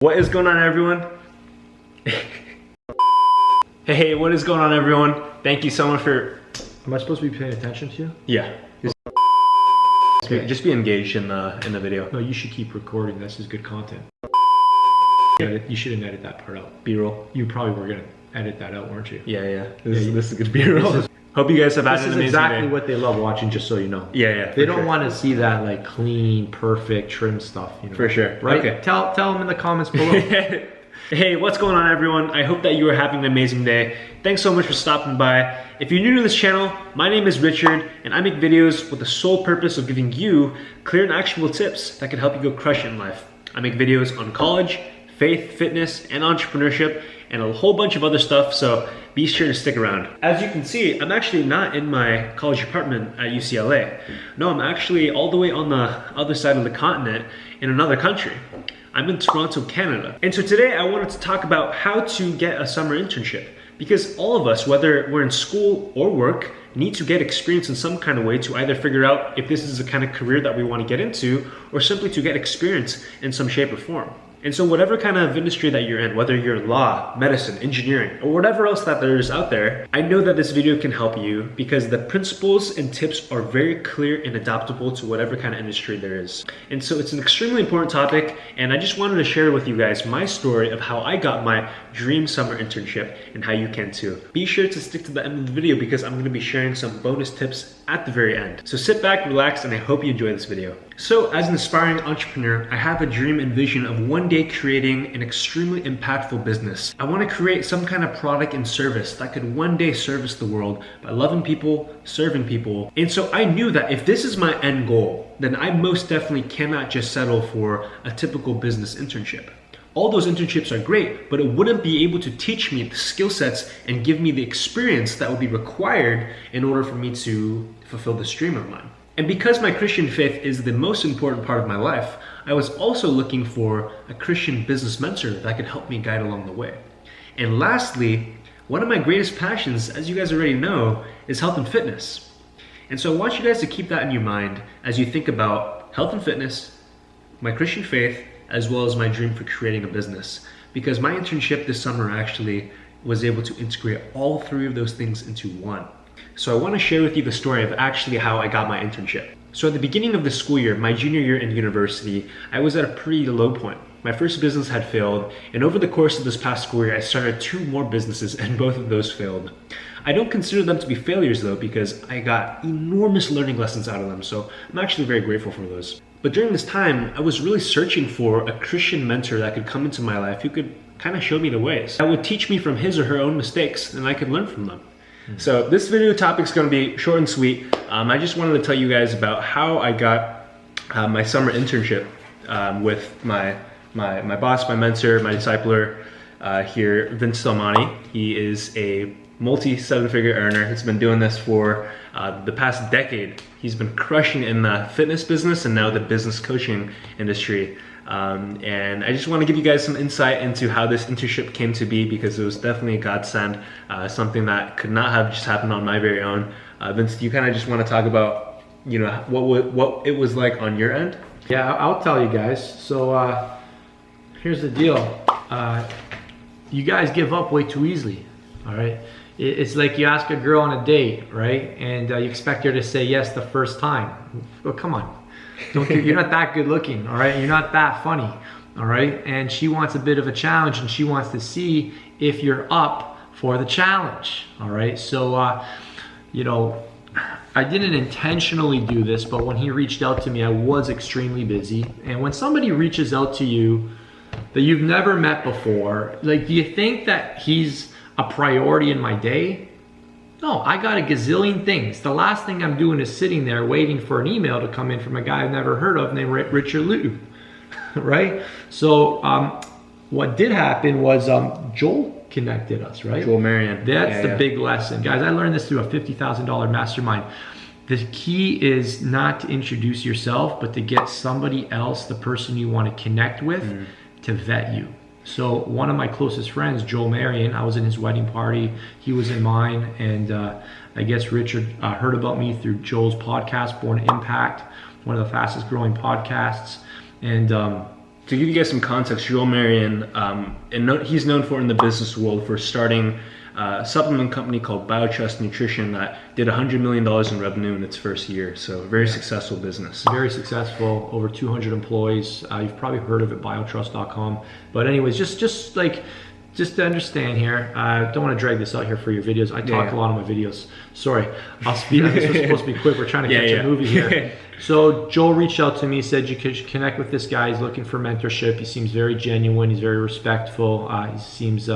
What is going on, everyone? Hey, what is going on, everyone? Thank you so much for... Am I supposed to be paying attention to you? Yeah. Just be engaged in the video. No, you should keep recording. This is good content. You shouldn't edit that part out. B-roll. You probably were going to edit that out, weren't you? Yeah. This is good B-roll. Hope you guys have had an amazing day. This is exactly what they love watching, just so you know. Yeah. They don't want to see that like clean, perfect, trim stuff. You know? For sure. Right? Okay. Tell them in the comments below. Hey, what's going on, everyone? I hope that you are having an amazing day. Thanks so much for stopping by. If you're new to this channel, my name is Richard, and I make videos with the sole purpose of giving you clear and actionable tips that can help you go crush it in life. I make videos on college, faith, fitness, and entrepreneurship, and a whole bunch of other stuff, so be sure to stick around. As you can see, I'm actually not in my college apartment at UCLA. No, I'm actually all the way on the other side of the continent in another country. I'm in Toronto, Canada. And so today I wanted to talk about how to get a summer internship, because all of us, whether we're in school or work, need to get experience in some kind of way to either figure out if this is the kind of career that we want to get into, or simply to get experience in some shape or form. And so whatever kind of industry that you're in, whether you're in law, medicine, engineering, or whatever else that there is out there, I know that this video can help you because the principles and tips are very clear and adaptable to whatever kind of industry there is. And so it's an extremely important topic, and I just wanted to share with you guys my story of how I got my dream summer internship and how you can too. Be sure to stick to the end of the video because I'm going to be sharing some bonus tips at the very end. So sit back, relax, and I hope you enjoy this video. So as an aspiring entrepreneur, I have a dream and vision of one day creating an extremely impactful business. I want to create some kind of product and service that could one day service the world by loving people, serving people. And so I knew that if this is my end goal, then I most definitely cannot just settle for a typical business internship. All those internships are great, but it wouldn't be able to teach me the skill sets and give me the experience that would be required in order for me to fulfill this dream of mine. And because my Christian faith is the most important part of my life, I was also looking for a Christian business mentor that could help me guide along the way. And lastly, one of my greatest passions, as you guys already know, is health and fitness. And so I want you guys to keep that in your mind as you think about health and fitness, my Christian faith, as well as my dream for creating a business. Because my internship this summer actually was able to integrate all three of those things into one. So I want to share with you the story of actually how I got my internship. So at the beginning of the school year, my junior year in university, I was at a pretty low point. My first business had failed, and over the course of this past school year, I started 2 more businesses, and both of those failed. I don't consider them to be failures though, because I got enormous learning lessons out of them, so I'm actually very grateful for those. But during this time, I was really searching for a Christian mentor that could come into my life who could kind of show me the ways, that would teach me from his or her own mistakes, and I could learn from them. So this video topic is going to be short and sweet. I just wanted to tell you guys about how I got my summer internship with my boss, my mentor, my discipler here, Vince Salmani. He is a multi-7-figure earner. He's been doing this for the past decade. He's been crushing in the fitness business and now the business coaching industry. And I just want to give you guys some insight into how this internship came to be, because it was definitely a godsend, something that could not have just happened on my very own. Vince, do you kind of just want to talk about, you know, what it was like on your end? Yeah, I'll tell you guys. So here's the deal. You guys give up way too easily, all right? It's like you ask a girl on a date, right? And you expect her to say yes the first time. Well, come on. You're not that good looking, all right? You're not that funny, all right? And she wants a bit of a challenge, and she wants to see if you're up for the challenge, all right? So, you know, I didn't intentionally do this, but when he reached out to me, I was extremely busy. And when somebody reaches out to you that you've never met before, like, do you think that he's a priority in my day? No, I got a gazillion things. The last thing I'm doing is sitting there waiting for an email to come in from a guy I've never heard of named Richard Liu, right? So what did happen was Joel connected us, right? Joel Marion. That's the big lesson. Guys, I learned this through a $50,000 mastermind. The key is not to introduce yourself, but to get somebody else, the person you want to connect with, to vet you. So one of my closest friends, Joel Marion, I was in his wedding party, he was in mine, and I guess Richard heard about me through Joel's podcast, Born to Impact, one of the fastest growing podcasts. And To give you guys some context, Joel Marion, he's known for in the business world for starting a supplement company called BioTrust Nutrition that did $100 million in revenue in its first year. So very successful business. Very successful, over 200 employees. You've probably heard of it, biotrust.com. But anyways, just to understand here, I don't want to drag this out here for your videos. I talk a lot on my videos. Sorry, I'll speed. This was supposed to be quick. We're trying to catch a movie here. So Joel reached out to me, said you could connect with this guy. He's looking for mentorship. He seems very genuine. He's very respectful. He seems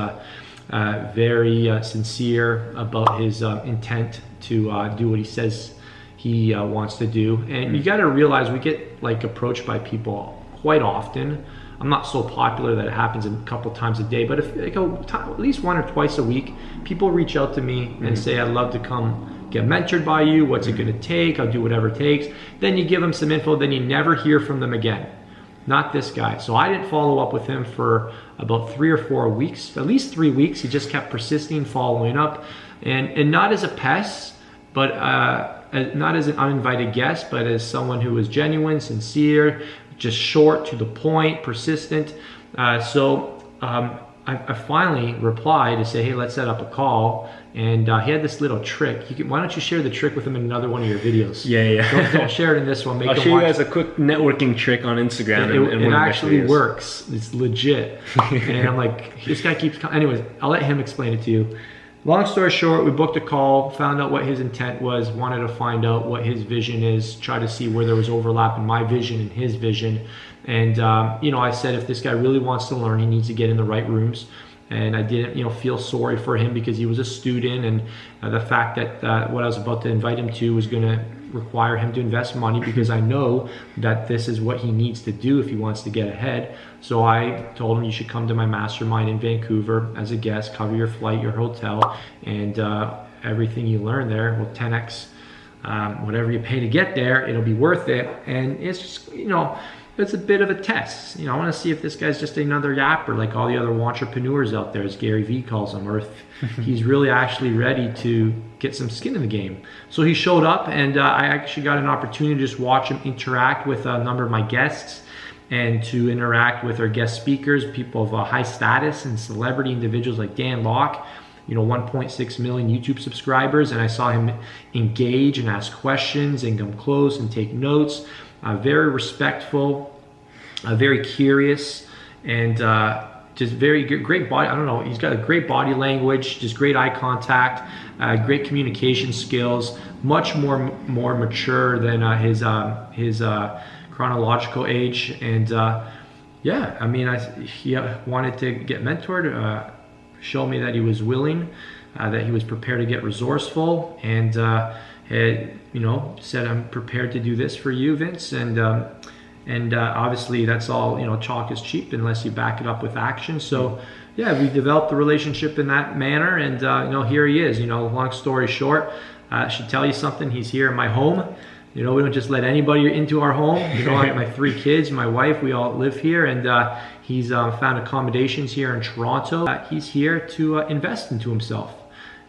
very sincere about his intent to do what he says he wants to do. And you got to realize we get like approached by people quite often. I'm not so popular that it happens a couple times a day, but if like at least 1 or twice a week, people reach out to me and say, I'd love to come get mentored by you. What's it going to take? I'll do whatever it takes. Then you give them some info, then you never hear from them again. Not this guy. So I didn't follow up with him for about 3 or 4 weeks, at least 3 weeks. He just kept persisting, following up, and not as a pest, but not as an uninvited guest, but as someone who was genuine, sincere, just short, to the point, persistent. So I finally replied to say, hey, let's set up a call. And he had this little trick. Why don't you share the trick with him in another one of your videos? Don't share it in this one. I'll show you guys a quick networking trick on Instagram. It actually works. It's legit. And I'm like, this guy keeps... Anyways, I'll let him explain it to you. Long story short, we booked a call, found out what his intent was, wanted to find out what his vision is, try to see where there was overlap in my vision and his vision. And, I said, if this guy really wants to learn, he needs to get in the right rooms. And I didn't, feel sorry for him because he was a student, and the fact that what I was about to invite him to was going to require him to invest money, because I know that this is what he needs to do if he wants to get ahead. So I told him, you should come to my mastermind in Vancouver as a guest, cover your flight, your hotel, and everything you learn there will 10x whatever you pay to get there. It'll be worth it. And it's just, it's a bit of a test. I want to see if this guy's just another yapper like all the other entrepreneurs out there, as Gary Vee calls them, or if he's really actually ready to get some skin in the game. So he showed up, and I actually got an opportunity to just watch him interact with a number of my guests, and to interact with our guest speakers, people of high status and celebrity individuals like Dan Locke, 1.6 million YouTube subscribers, and I saw him engage and ask questions and come close and take notes. Very respectful, very curious, and just very good, great body. I don't know, he's got a great body language, just great eye contact, great communication skills, much more mature than his chronological age. And he wanted to get mentored, show me that he was willing, that he was prepared to get resourceful, and said, I'm prepared to do this for you, Vince. And obviously that's all, chalk is cheap unless you back it up with action. So yeah, we developed the relationship in that manner, and here he is. Long story short, I should tell you something, he's here in my home. We don't just let anybody into our home. I got my 3 kids, my wife, we all live here, and he's found accommodations here in Toronto. He's here to invest into himself.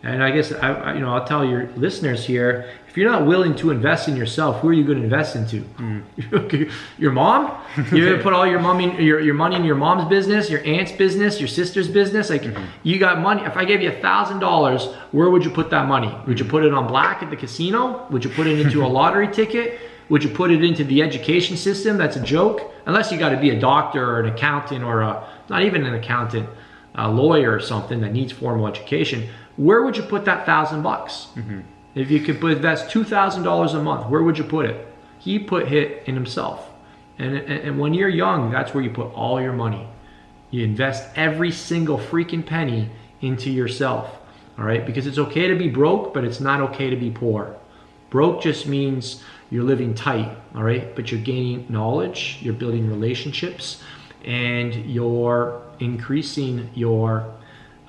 And I guess I'll tell your listeners here, if you're not willing to invest in yourself, who are you going to invest into? Your mom? You're going to put all your money in your mom's business, your aunt's business, your sister's business? You got money. If I gave you $1,000, where would you put that money? Would you put it on black at the casino? Would you put it into a lottery ticket? Would you put it into the education system? That's a joke. Unless you got to be a doctor or an accountant, or not even an accountant, a lawyer or something that needs formal education. Where would you put that $1,000? If you could invest $2,000 a month, where would you put it? He put it in himself. And when you're young, that's where you put all your money. You invest every single freaking penny into yourself, all right? Because it's okay to be broke, but it's not okay to be poor. Broke just means you're living tight, all right? But you're gaining knowledge, you're building relationships, and you're increasing your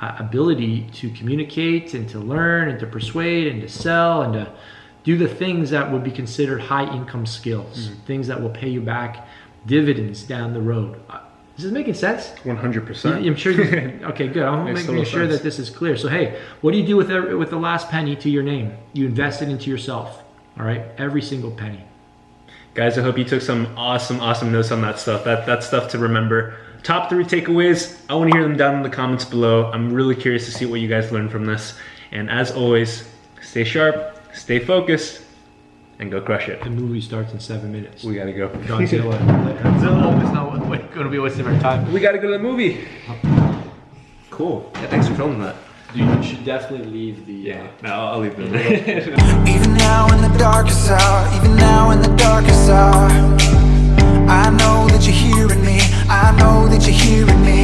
ability to communicate and to learn and to persuade and to sell and to do the things that would be considered high income skills, things that will pay you back dividends down the road. Is this making sense? 100%. I'm sure. Okay, good. I'm making sure that this is clear. So hey, what do you do with the last penny to your name? You invest it into yourself. All right, every single penny. Guys, I hope you took some awesome notes on that stuff. That's stuff to remember. Top 3 takeaways, I want to hear them down in the comments below. I'm really curious to see what you guys learned from this. And as always, stay sharp, stay focused, and go crush it. The movie starts in 7 minutes. We gotta go. Godzilla. Godzilla is not going to be wasting our time. We gotta go to the movie. Cool. Yeah, thanks for filming that. Dude, you should definitely leave the... Yeah, no, I'll leave it. Even now in the darkest hour, even now in the darkest hour, I know that you're hearing me, I know that you're hearing me.